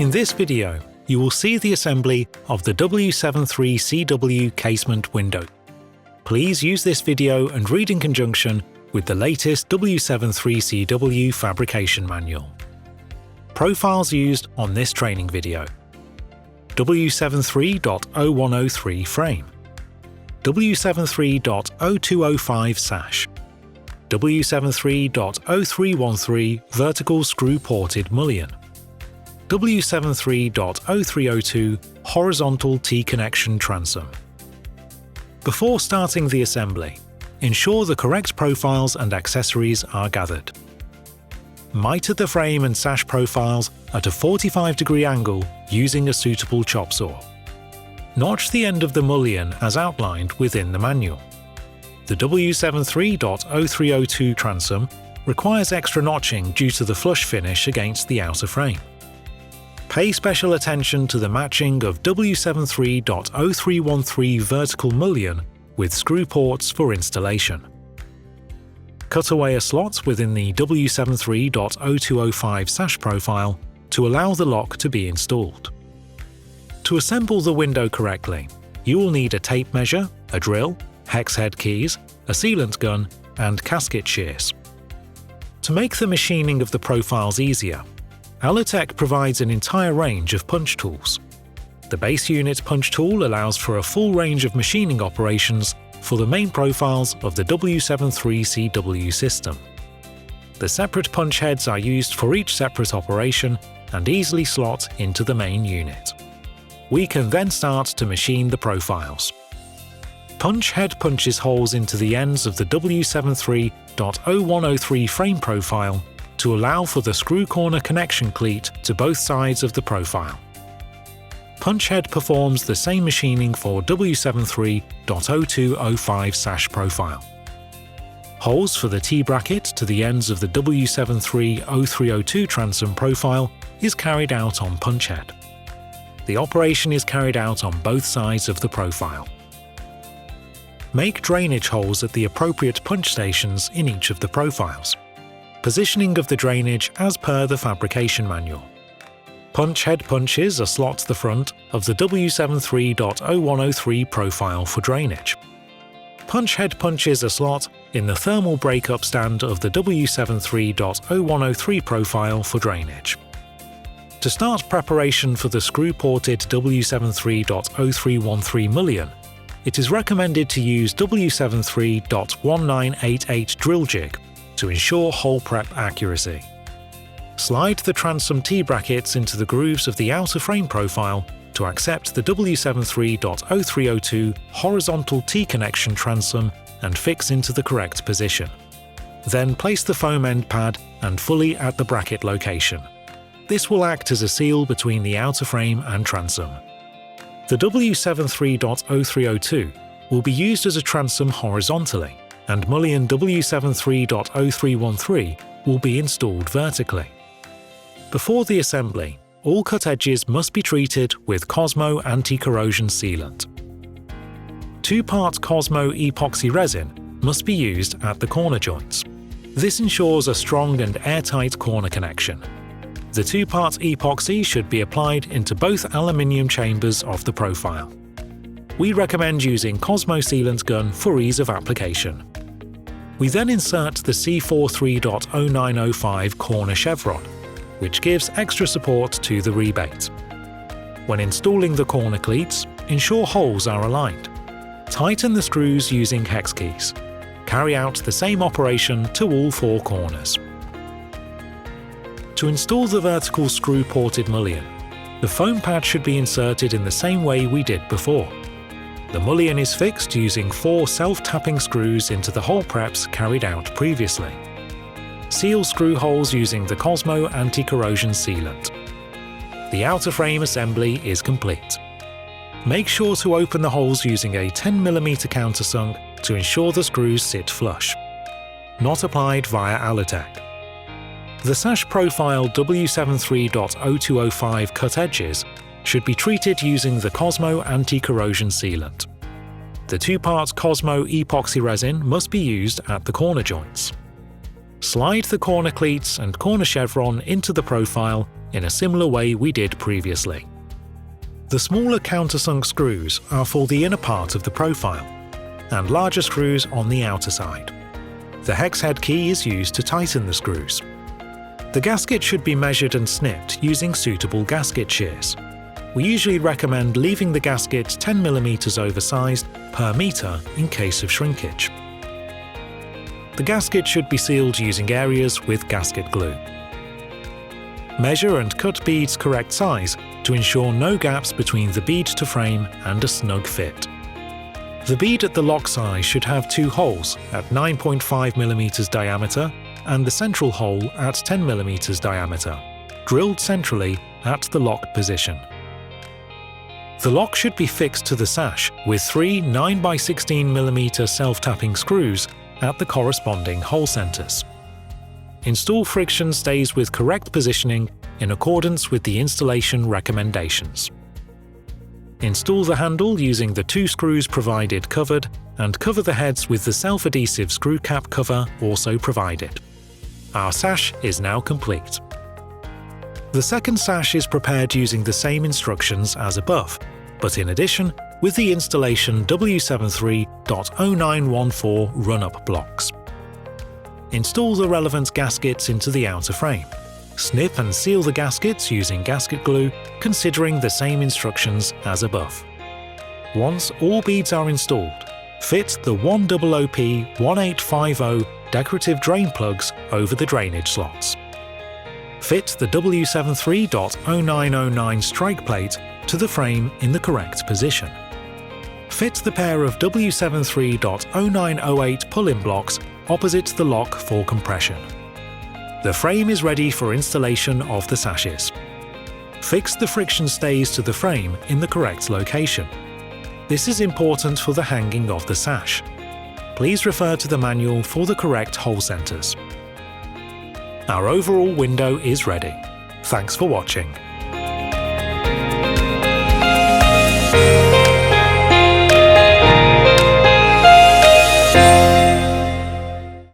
In this video, you will see the assembly of the W73CW casement window. Please use this video and read in conjunction with the latest W73CW fabrication manual. Profiles used on this training video: W73.0103 frame, W73.0205 sash, W73.0313 vertical screw-ported mullion, W73.0302 horizontal T-connection transom. Before starting the assembly, ensure the correct profiles and accessories are gathered. Miter the frame and sash profiles at a 45-degree angle using a suitable chop saw. Notch the end of the mullion as outlined within the manual. The W73.0302 transom requires extra notching due to the flush finish against the outer frame. Pay special attention to the matching of W73.0313 vertical mullion with screw ports for installation. Cut away a slot within the W73.0205 sash profile to allow the lock to be installed. To assemble the window correctly, you will need a tape measure, a drill, hex head keys, a sealant gun, and gasket shears. To make the machining of the profiles easier, ALUTECH provides an entire range of punch tools. The base unit punch tool allows for a full range of machining operations for the main profiles of the W73CW system. The separate punch heads are used for each separate operation and easily slot into the main unit. We can then start to machine the profiles. Punch head punches holes into the ends of the W73.0103 frame profile to allow for the screw corner connection cleat to both sides of the profile. Punch head performs the same machining for W73.0205 sash profile. Holes for the T-bracket to the ends of the W73.0302 transom profile is carried out on punch head. The operation is carried out on both sides of the profile. Make drainage holes at the appropriate punch stations in each of the profiles. Positioning of the drainage as per the fabrication manual. Punch head punches are slot the front of the W73.0103 profile for drainage. Punch head punches are slot in the thermal breakup stand of the W73.0103 profile for drainage. To start preparation for the screw-ported W73.0313 mullion, it is recommended to use W73.1988 drill jig to ensure hole prep accuracy. Slide the transom T-brackets into the grooves of the outer frame profile to accept the W73.0302 horizontal T-connection transom and fix into the correct position. Then place the foam end pad and fully at the bracket location. This will act as a seal between the outer frame and transom. The W73.0302 will be used as a transom horizontally, and mullion W73.0313 will be installed vertically. Before the assembly, all cut edges must be treated with Cosmo anti-corrosion sealant. 2-part Cosmo epoxy resin must be used at the corner joints. This ensures a strong and airtight corner connection. The 2-part epoxy should be applied into both aluminium chambers of the profile. We recommend using Cosmo sealant gun for ease of application. We then insert the C43.0905 corner chevron, which gives extra support to the rebate. When installing the corner cleats, ensure holes are aligned. Tighten the screws using hex keys. Carry out the same operation to all 4 corners. To install the vertical screw-ported mullion, the foam pad should be inserted in the same way we did before. The mullion is fixed using 4 self-tapping screws into the hole preps carried out previously. Seal screw holes using the Cosmo anti-corrosion sealant. The outer frame assembly is complete. Make sure to open the holes using a 10mm countersunk to ensure the screws sit flush. Not applied via ALUTECH. The sash profile W73.0205 cut edges should be treated using the Cosmo anti-corrosion sealant. The 2-part Cosmo epoxy resin must be used at the corner joints. Slide the corner cleats and corner chevron into the profile in a similar way we did previously. The smaller countersunk screws are for the inner part of the profile, and larger screws on the outer side. The hex head key is used to tighten the screws. The gasket should be measured and snipped using suitable gasket shears. We usually recommend leaving the gasket 10 mm oversized per meter in case of shrinkage. The gasket should be sealed using areas with gasket glue. Measure and cut beads correct size to ensure no gaps between the bead to frame and a snug fit. The bead at the lock size should have two holes at 9.5 mm diameter and the central hole at 10 mm diameter, drilled centrally at the lock position. The lock should be fixed to the sash with three 9x16 mm self-tapping screws at the corresponding hole centers. Install friction stays with correct positioning in accordance with the installation recommendations. Install the handle using the two screws provided covered and cover the heads with the self-adhesive screw cap cover also provided. Our sash is now complete. The second sash is prepared using the same instructions as above, but in addition with the installation W73.0914 run-up blocks. Install the relevant gaskets into the outer frame. Snip and seal the gaskets using gasket glue, considering the same instructions as above. Once all beads are installed, fit the 1OOP1850 decorative drain plugs over the drainage slots. Fit the W73.0909 strike plate to the frame in the correct position. Fit the pair of W73.0908 pull-in blocks opposite the lock for compression. The frame is ready for installation of the sashes. Fix the friction stays to the frame in the correct location. This is important for the hanging of the sash. Please refer to the manual for the correct hole centers. Our overall window is ready. Thanks for watching.